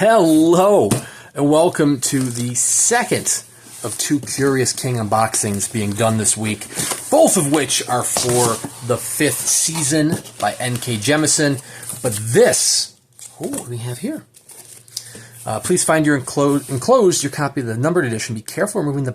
Hello, and welcome to the second of two Curious King unboxings being done this week, both of which are for the 5th season by NK Jemisin. But this, what do we have here? Please find your enclosed your copy of the numbered edition. Be careful removing the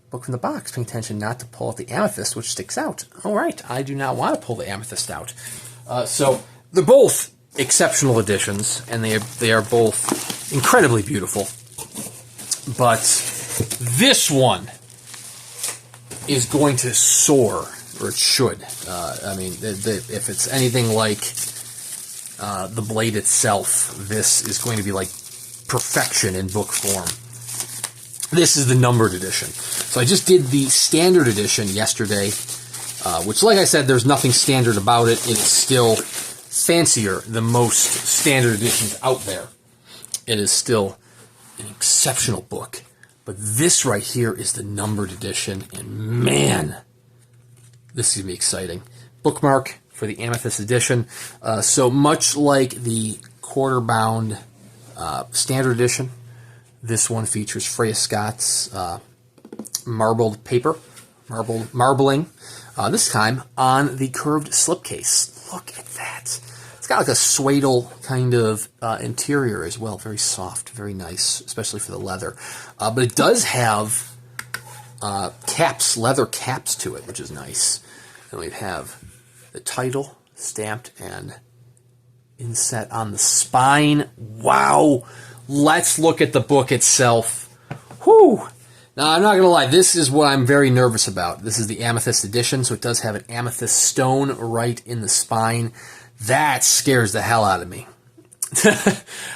book from the box. Pay attention not to pull out the amethyst, which sticks out. All right, I do not want to pull the amethyst out. So they're both exceptional editions, and they are both incredibly beautiful. But this one is going to soar, or it should. I mean, if it's anything like the blade itself, this is going to be like perfection in book form. This is the numbered edition. So I just did the standard edition yesterday, which, like I said, there's nothing standard about it. It is still fancier than most standard editions out there. It is still an exceptional book. But this right here is the numbered edition, and man, this is going to be exciting. Bookmark for the Amethyst edition. So much like the quarter-bound standard edition, this one features Freya Scott's marbled paper, marbling, this time on the curved slipcase. Look at that. It's got like a suede kind of interior as well. Very soft, very nice, especially for the leather. But it does have caps, leather caps to it, which is nice. And we have the title stamped and inset on the spine. Wow. Let's look at the book itself. Whew. Now, I'm not going to lie, this is what I'm very nervous about. This is the Amethyst edition, so it does have an amethyst stone right in the spine. That scares the hell out of me.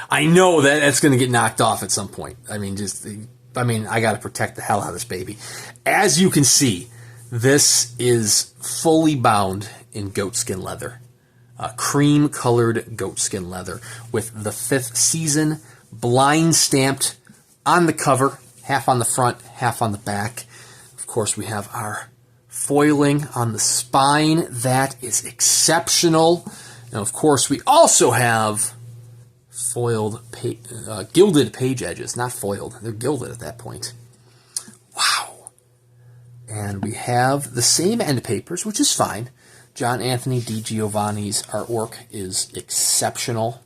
I know that that's going to get knocked off at some point. I got to protect the hell out of this baby. As you can see, this is fully bound in goatskin leather. Cream-colored goatskin leather with the 5th season blind stamped on the cover, half on the front, half on the back. Of course, we have our foiling on the spine. That is exceptional. And of course, we also have foiled, gilded page edges. Not foiled, they're gilded at that point. Wow. And we have the same end papers, which is fine. John Anthony Di Giovanni's artwork is exceptional.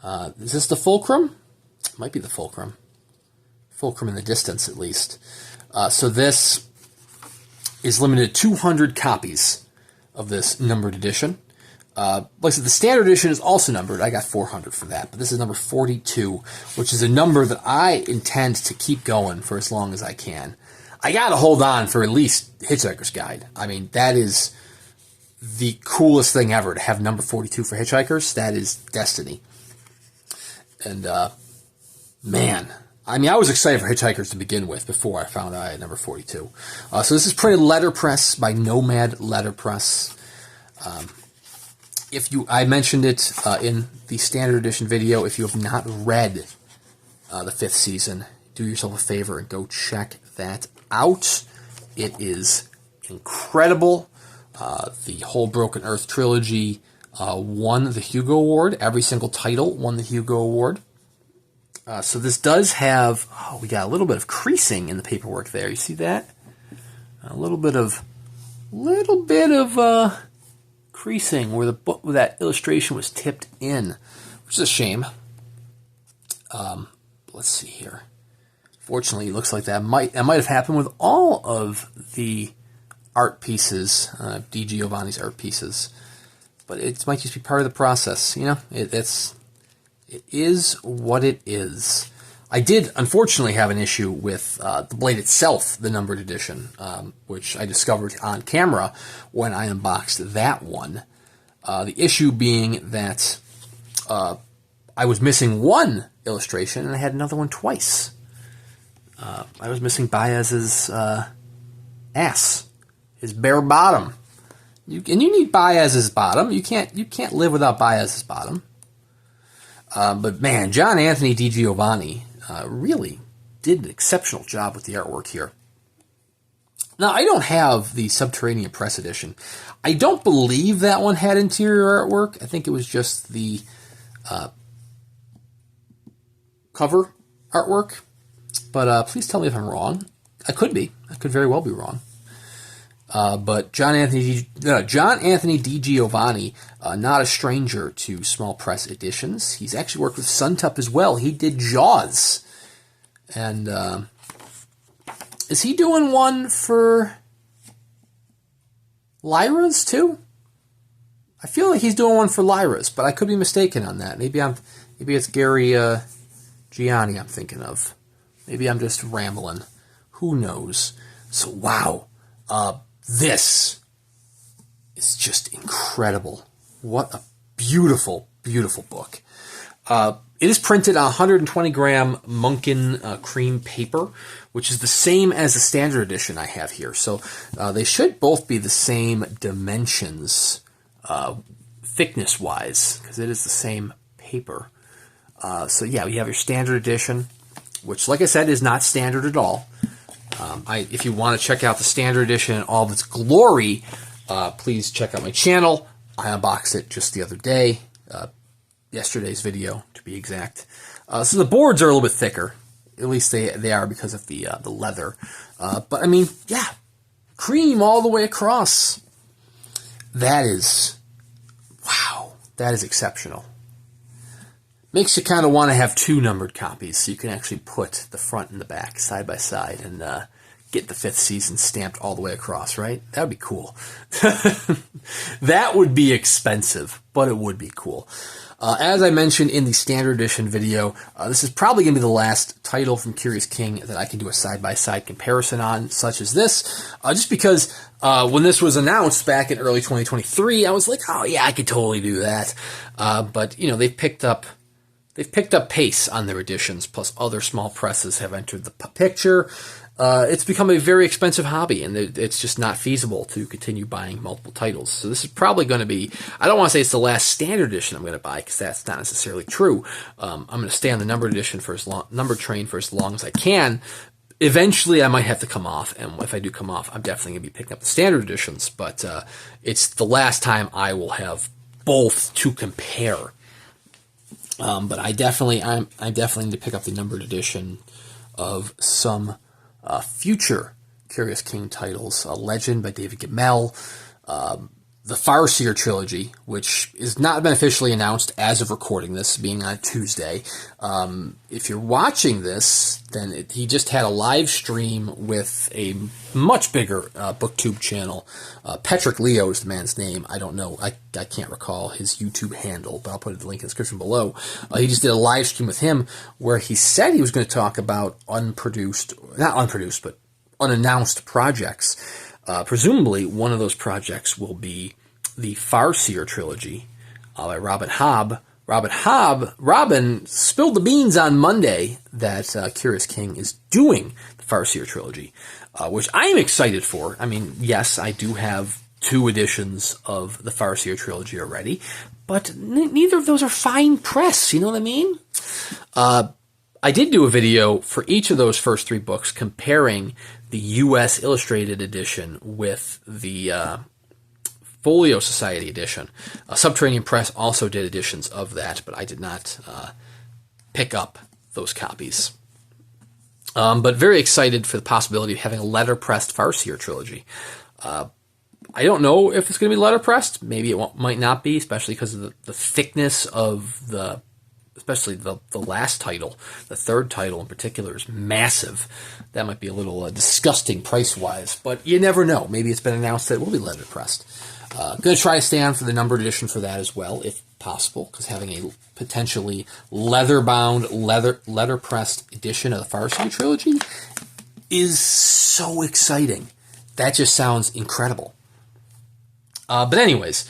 Is this the fulcrum? It might be the fulcrum. Fulcrum in the distance, at least. So this is limited to 200 copies of this numbered edition. Like I said, the standard edition is also numbered. I got 400 for that, but this is number 42, which is a number that I intend to keep going for as long as I can. I got to hold on for at least Hitchhiker's Guide. I mean, that is the coolest thing ever, to have number 42 for Hitchhikers. That is destiny. And, man, I mean, I was excited for Hitchhikers to begin with before I found out I had number 42. So this is printed letterpress by Nomad Letterpress. I mentioned it in the standard edition video. If you have not read the 5th season, do yourself a favor and go check that out. It is incredible. The whole Broken Earth trilogy won the Hugo Award. Every single title won the Hugo Award. So this does have, we got a little bit of creasing in the paperwork there. You see that? A little bit of creasing where the book, where that illustration was tipped in, which is a shame. Let's see here. Fortunately, it looks like that might have happened with all of the art pieces, Di Giovanni's art pieces, but it might just be part of the process. You know, it is what it is. I did, unfortunately, have an issue with the blade itself, the numbered edition, which I discovered on camera when I unboxed that one. The issue being that I was missing one illustration, and I had another one twice. I was missing Baez's ass, his bare bottom. You need Baez's bottom. You can't live without Baez's bottom. But man, John Anthony Di Giovanni really did an exceptional job with the artwork here. Now, I don't have the Subterranean Press edition. I don't believe that one had interior artwork. I think it was just the cover artwork, but please tell me if I'm wrong. I could be. I could very well be wrong. But John Anthony D. Giovanni, not a stranger to small press editions. He's actually worked with Suntup as well. He did Jaws. And is he doing one for Lyra's too? I feel like he's doing one for Lyra's, but I could be mistaken on that. Maybe it's Gary Gianni I'm thinking of. Maybe I'm just rambling. Who knows? So wow. This is just incredible. What a beautiful, beautiful book. It is printed on 120-gram Munkin cream paper, which is the same as the standard edition I have here. So they should both be the same dimensions, thickness-wise, because it is the same paper. So yeah, you have your standard edition, which, like I said, is not standard at all. If you want to check out the standard edition in all of its glory, please check out my channel. I unboxed it just the other day, yesterday's video to be exact. So the boards are a little bit thicker, at least they are because of the leather. But I mean, yeah, cream all the way across. That is, wow, that is exceptional. Makes you kind of want to have two numbered copies so you can actually put the front and the back side by side and get the 5th season stamped all the way across, right? That would be cool. That would be expensive, but it would be cool. As I mentioned in the standard edition video, this is probably going to be the last title from Curious King that I can do a side-by-side comparison on, such as this. Just because when this was announced back in early 2023, I was like, oh yeah, I could totally do that. But, you know, they've picked up pace on their editions, plus other small presses have entered the picture. It's become a very expensive hobby, and it's just not feasible to continue buying multiple titles. So this is probably going to be, I don't want to say it's the last standard edition I'm going to buy, because that's not necessarily true. I'm going to stay on the numbered edition numbered train for as long as I can. Eventually, I might have to come off, and if I do come off, I'm definitely going to be picking up the standard editions, but it's the last time I will have both to compare. But I definitely need to pick up the numbered edition of some future Curious King titles. Legend by David Gemmell, the Farseer Trilogy, which is not been officially announced as of recording this, being on Tuesday. If you're watching this, then he just had a live stream with a much bigger BookTube channel. Petrik Leo is the man's name. I don't know. I can't recall his YouTube handle, but I'll put the link in the description below. He just did a live stream with him where he said he was going to talk about not unproduced, but unannounced projects. Presumably, one of those projects will be the Farseer Trilogy by Robin Hobb. Robin spilled the beans on Monday that Curious King is doing the Farseer Trilogy, which I am excited for. I mean, yes, I do have 2 editions of the Farseer Trilogy already, but neither of those are fine press, you know what I mean? I did do a video for each of those first 3 books comparing the U.S. Illustrated edition with the Folio Society edition. Subterranean Press also did editions of that, but I did not pick up those copies. But very excited for the possibility of having a letterpressed Farseer Trilogy. I don't know if it's going to be letterpressed. Maybe it might not be, especially because of the thickness of especially the last title. The 3rd title in particular is massive. That might be a little disgusting price-wise, but you never know. Maybe it's been announced that it will be letterpressed. Going to try to stay on for the numbered edition for that as well, if possible, because having a potentially leather-bound, letterpressed edition of the Farseer Trilogy is so exciting. That just sounds incredible. But anyways,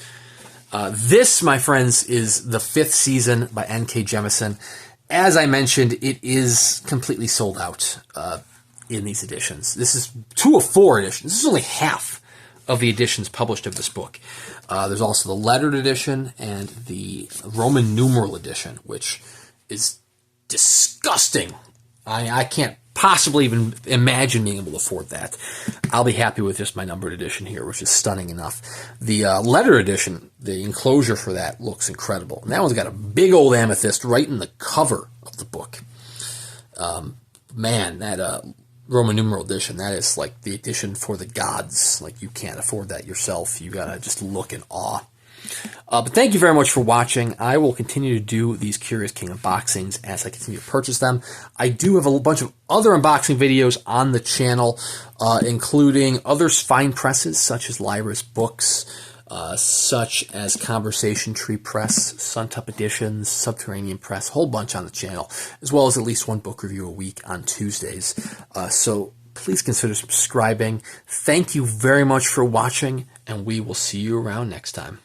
this, my friends, is the 5th season by NK Jemisin. As I mentioned, it is completely sold out in these editions. This is 2 of 4 editions. This is only half of the editions published of this book. There's also the lettered edition and the Roman numeral edition, which is disgusting. I can't possibly even imagine being able to afford that. I'll be happy with just my numbered edition here, which is stunning enough. The letter edition, the enclosure for that looks incredible. And that one's got a big old amethyst right in the cover of the book. Man, that Roman numeral edition, that is like the edition for the gods. Like, you can't afford that yourself. You gotta just look in awe. But thank you very much for watching. I will continue to do these Curious King unboxings as I continue to purchase them. I do have a bunch of other unboxing videos on the channel, including other fine presses such as Lyra's books, such as Conversation Tree Press, Suntop Editions, Subterranean Press, a whole bunch on the channel, as well as at least one book review a week on Tuesdays. So please consider subscribing. Thank you very much for watching, and we will see you around next time.